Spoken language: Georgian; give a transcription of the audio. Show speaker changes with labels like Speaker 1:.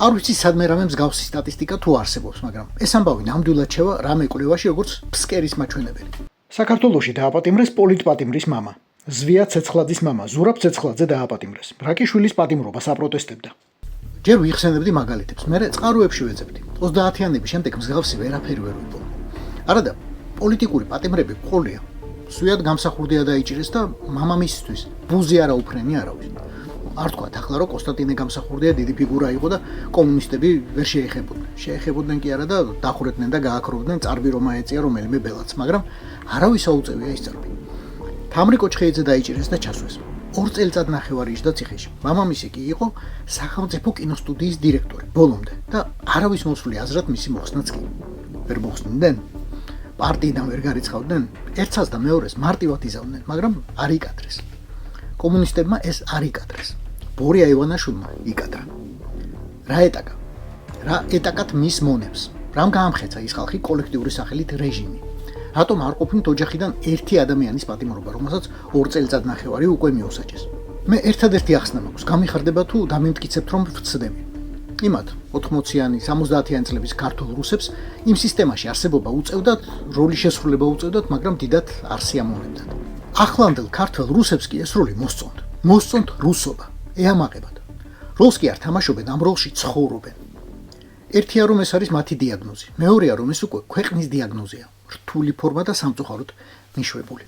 Speaker 1: არ ვიცი სადმე რამე მსგავსი სტატისტიკა თუ არსებობს, მაგრამ ეს ამბავი ნამდვილად შევა რამე კვლევაში როგორც ფსკერის მაჩვენებელი. საქართველოში დააპატიმრეს პოლიტპატიმრის მამა. ზვია ცეცხლაძის მამა ზურაბ ცეცხლაძე დააპატიმრეს. ბრაკიშვილის პატიმრობას აპროტესტებდა. ჯერ ვიხსენებდი მაგალითებს, მერე წყაროებში ვეძებდი. 30-იანების შემდეგ მსგავსი ვერაფერი ვერ ვიპოვე. არადა, პოლიტიკური პატიმრები ყოლია. სვიად გამსახურდია დაიჭირეს და მამამისისთვის ბუზი არა უფრენი არავის. არ თქვათ ახლა რომ კონსტანტინე გამსახურდია დიდი ფიგურა იყო და კომუნისტები ვერ შეეხებოდნენ. შეეხებოდნენ კი არა და დახურეთდნენ და გააქროვდნენ წარბი რომ აეწია რომელიმე ბელაც, მაგრამ არავის აუწევია ის წარბი. თამრი კოჩხეიძე დაიჭირეს და ჩასვეს. 2 წელიწადნახევარი იჯდა ციხეში. მამამისი კი იყო სახელმწიფო კინოსტუდიის დირექტორი ბოლომდე და არავის მოსვლი აზრად მისი მოხსნაც კი ვერ მოხსნდნენ. პარტიიდან ვერ გარიცხავდნენ, ერთსაც და მეორეს მარტივად იზავდნენ, მაგრამ არ იკადრეს. კომუნისტებმა ეს არ იკადრეს. ბორია ივანაშვილმა იკადრა. რა ეტაკა? რა ეტაკათ მის მონებს? რამ გაამხეცა ის ხალხი კოლექტიური სახელით რეჟიმი? რატომ არ ყოფნით ოჯახიდან ერთი ადამიანის პატიმრობა, რომელსაც 2 წელიწადნახევარი უკვე მიუსაჯეს? მე ერთადერთი ახსნა მაქვს, გამიხარდება თუ დამიმტკიცებთ რომ ვცდები. იმათ 80-იანი, 70-იანი წლების ქართულ რუსებს იმ სისტემაში არსებობა უწევდათ, როლის შესრულება უწევდათ, მაგრამ დიდად არ სიამოვნებდათ. ახლანდელ ქართულ რუსებს კი ეს როლი მოსწონთ. მოსწონთ რუსობა, ეამაყებათ. როლს კი არ თამაშობენ, ამ როლში ცხოვრობენ. ერთია რომ ეს არის მათი დიაგნოზი, მეორეა რომ ეს უკვე ქვეყნის დიაგნოზია, რთული ფორმა და სამწუხაროდ მიშვებული.